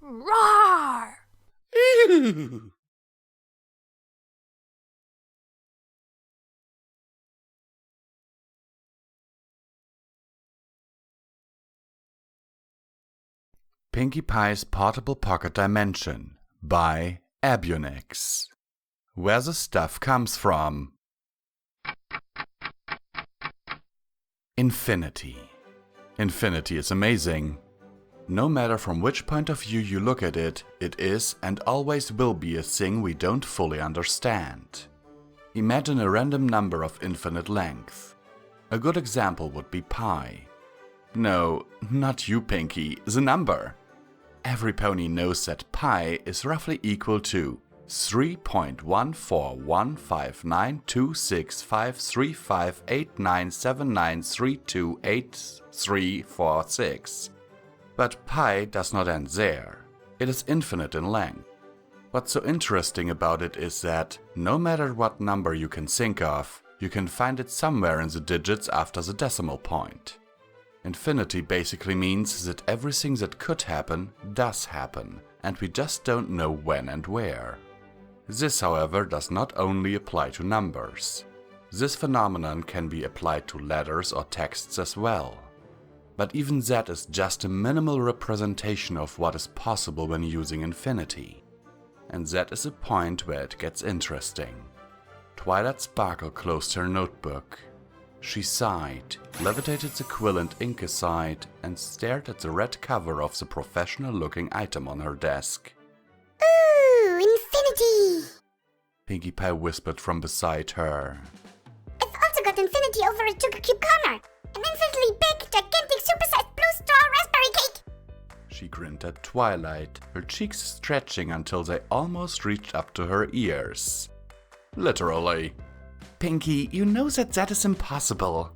Roar! Pinkie Pie's Portable Pocket Dimension by MBNinja. Where the stuff comes from. Infinity. Infinity is amazing. No matter from which point of view you look at it, it is and always will be a thing we don't fully understand. Imagine a random number of infinite length. A good example would be pi. No, not you, Pinkie, the number. Every pony knows that pi is roughly equal to 3.141592653589793283346. But pi does not end there. It is infinite in length. What's so interesting about it is that no matter what number you can think of, you can find it somewhere in the digits after the decimal point. Infinity basically means that everything that could happen does happen, and we just don't know when and where. This, however, does not only apply to numbers. This phenomenon can be applied to letters or texts as well. But even that is just a minimal representation of what is possible when using infinity. And that is a point where it gets interesting. Twilight Sparkle closed her notebook. She sighed, levitated the quill and ink aside, and stared at the red cover of the professional-looking item on her desk. Ooh, infinity! Pinkie Pie whispered from beside her. I've also got infinity over a sugar cube corner. An infinitely big, gigantic, supersized blue straw raspberry cake! She grinned at Twilight, her cheeks stretching until they almost reached up to her ears. Literally. Pinkie, you know that is impossible.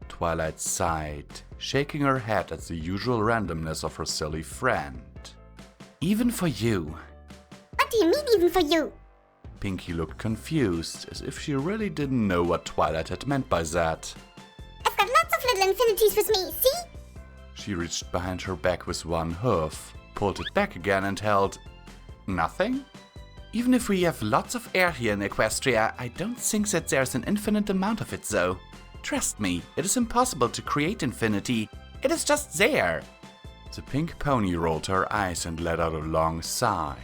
Twilight sighed, shaking her head at the usual randomness of her silly friend. Even for you. What do you mean, even for you? Pinkie looked confused, as if she really didn't know what Twilight had meant by that. I've got lots of little infinities with me, see? She reached behind her back with one hoof, pulled it back again and held... nothing? Even if we have lots of air here in Equestria, I don't think that there's an infinite amount of it though. Trust me, it is impossible to create infinity. It is just there. The pink pony rolled her eyes and let out a long sigh.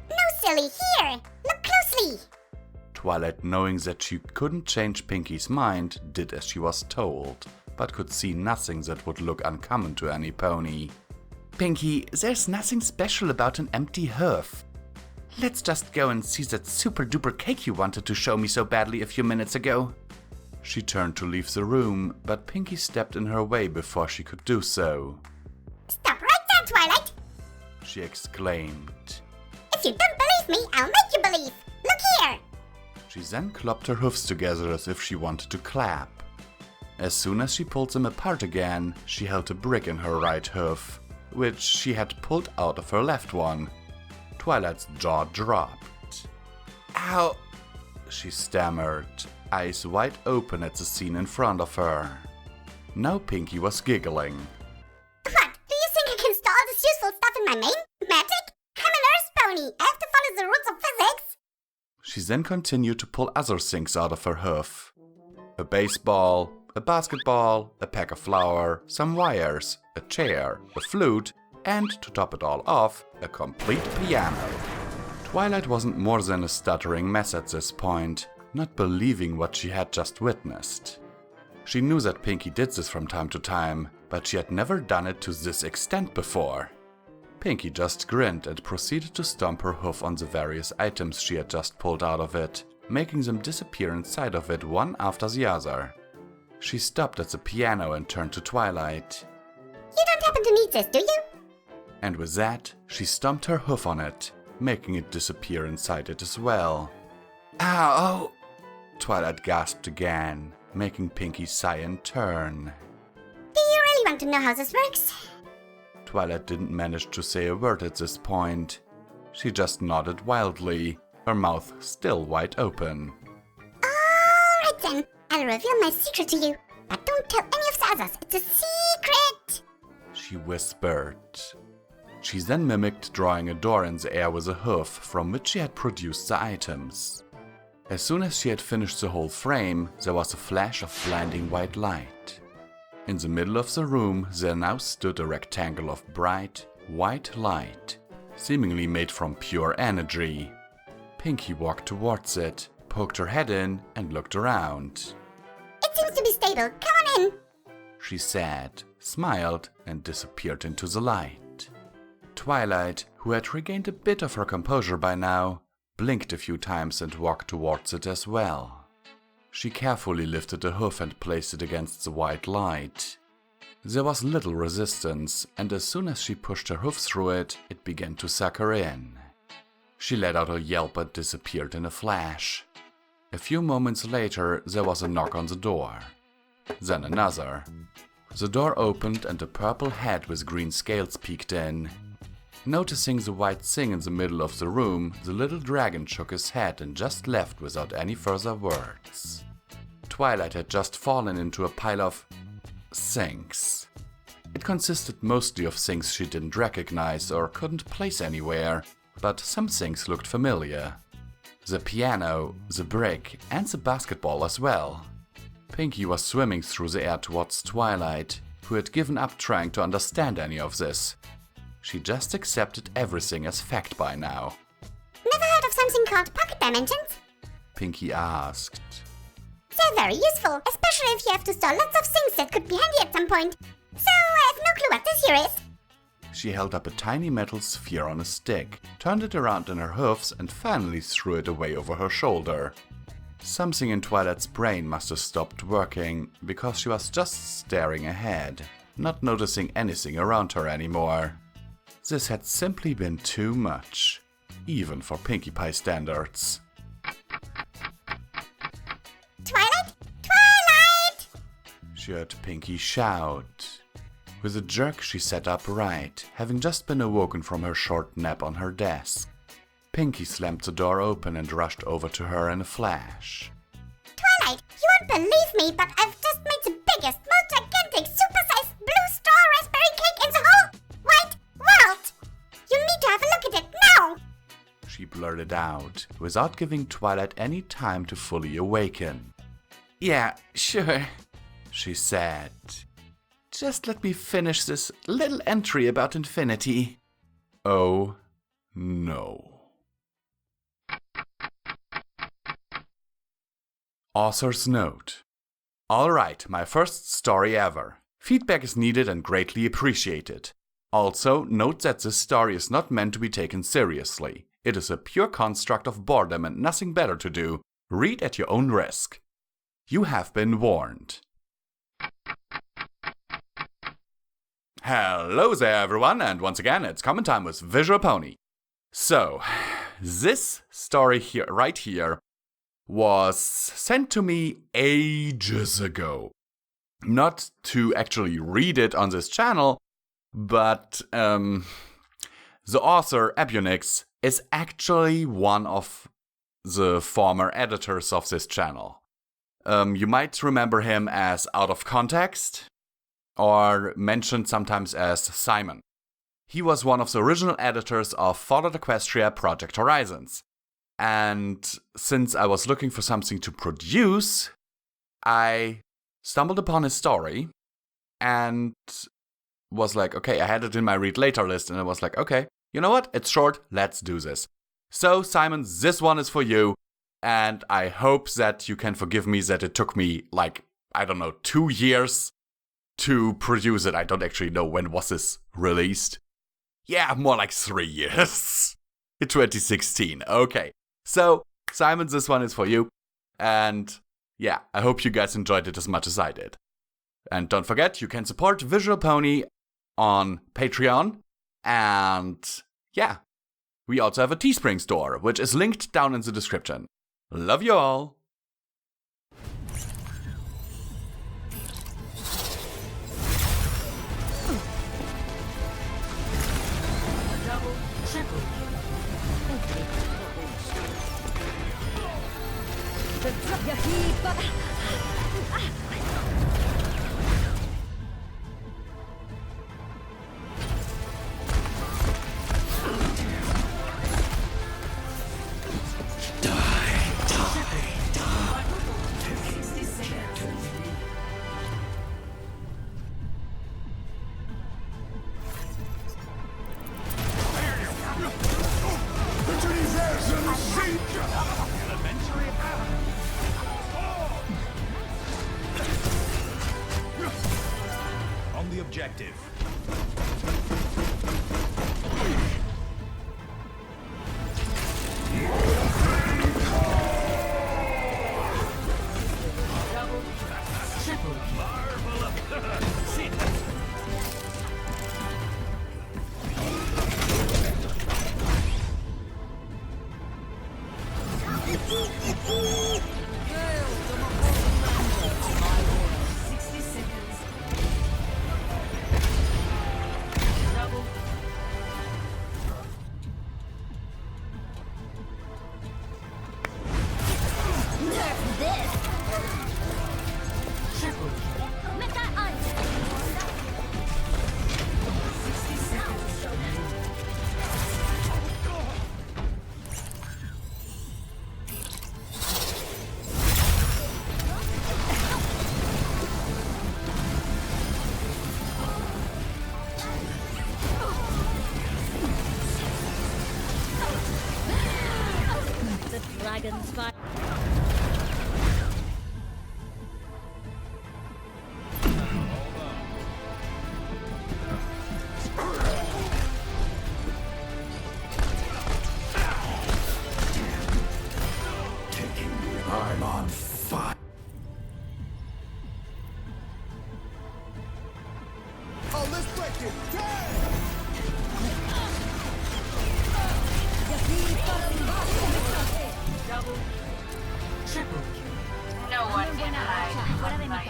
No, silly, here! Look closely! Twilight, knowing that she couldn't change Pinkie's mind, did as she was told, but could see nothing that would look uncommon to any pony. Pinkie, there's nothing special about an empty hoof. Let's just go and see that super duper cake you wanted to show me so badly a few minutes ago. She turned to leave the room, but Pinkie stepped in her way before she could do so. Stop right there, Twilight! She exclaimed. If you don't believe me, I'll make you believe! Look here! She then clapped her hoofs together as if she wanted to clap. As soon as she pulled them apart again, she held a brick in her right hoof, which she had pulled out of her left one. Twilight's jaw dropped. Ow! She stammered, eyes wide open at the scene in front of her. Now Pinkie was giggling. What? Do you think I can store all this useful stuff in my main? Magic? I'm an earth pony. I have to follow the rules of physics. She then continued to pull other things out of her hoof. A baseball, a basketball, a pack of flour, some wires, a chair, a flute, and, to top it all off, a complete piano. Twilight wasn't more than a stuttering mess at this point, not believing what she had just witnessed. She knew that Pinkie did this from time to time, but she had never done it to this extent before. Pinkie just grinned and proceeded to stomp her hoof on the various items she had just pulled out of it, making them disappear inside of it one after the other. She stopped at the piano and turned to Twilight. You don't happen to need this, do you? And with that, she stomped her hoof on it, making it disappear inside it as well. Ow! Twilight gasped again, making Pinkie sigh in turn. Do you really want to know how this works? Twilight didn't manage to say a word at this point. She just nodded wildly, her mouth still wide open. Alright then, I'll reveal my secret to you. But don't tell any of the others, it's a secret! She whispered. She then mimicked drawing a door in the air with a hoof from which she had produced the items. As soon as she had finished the whole frame, there was a flash of blinding white light. In the middle of the room there now stood a rectangle of bright, white light, seemingly made from pure energy. Pinkie walked towards it, poked her head in and looked around. It seems to be stable. Come on in. She said, smiled and disappeared into the light. Twilight, who had regained a bit of her composure by now, blinked a few times and walked towards it as well. She carefully lifted the hoof and placed it against the white light. There was little resistance, and as soon as she pushed her hoof through it, it began to suck her in. She let out a yelp and disappeared in a flash. A few moments later, there was a knock on the door. Then another. The door opened and a purple head with green scales peeked in. Noticing the white thing in the middle of the room, the little dragon shook his head and just left without any further words. Twilight had just fallen into a pile of things. It consisted mostly of things she didn't recognize or couldn't place anywhere, but some things looked familiar. The piano, the brick, and the basketball as well. Pinkie was swimming through the air towards Twilight, who had given up trying to understand any of this. She just accepted everything as fact by now. Never heard of something called pocket dimensions? Pinkie asked. They're very useful, especially if you have to store lots of things that could be handy at some point. So I have no clue what this here is. She held up a tiny metal sphere on a stick, turned it around in her hoofs and finally threw it away over her shoulder. Something in Twilight's brain must have stopped working, because she was just staring ahead, not noticing anything around her anymore. This had simply been too much, even for Pinkie Pie standards. Twilight? Twilight! She heard Pinkie shout. With a jerk she sat upright, having just been awoken from her short nap on her desk. Pinkie slammed the door open and rushed over to her in a flash. Twilight, you won't believe me, but I've just made the biggest, most gigantic, super-sized blue straw raspberry cake in the whole wide world! You need to have a look at it now! She blurted out, without giving Twilight any time to fully awaken. Yeah, sure, she said. Just let me finish this little entry about infinity. Oh, no. Author's note. Alright, my first story ever. Feedback is needed and greatly appreciated. Also, note that this story is not meant to be taken seriously. It is a pure construct of boredom and nothing better to do. Read at your own risk. You have been warned. Hello there everyone, and once again it's comment time with Visual Pony. So, this story here, right here, was sent to me ages ago. Not to actually read it on this channel, but the author, Ebunix, is actually one of the former editors of this channel. You might remember him as Out of Context, or mentioned sometimes as Simon. He was one of the original editors of Fallout Equestria Project Horizons. And since I was looking for something to produce, I stumbled upon his story and was like, okay, I had it in my read later list, and I was like, okay, you know what? It's short, let's do this. So, Simon, this one is for you, and I hope that you can forgive me that it took me, like, I don't know, 2 years to produce it. I don't actually know when was this released. Yeah, more like 3 years. In 2016, okay. So, Simon, this one is for you. And yeah, I hope you guys enjoyed it as much as I did. And don't forget, you can support Visual Pony on Patreon. And yeah, we also have a Teespring store, which is linked down in the description. Love you all! Dragons fight. I'm on fire. Oh, let's break it. Double, triple kill. No one can hide from my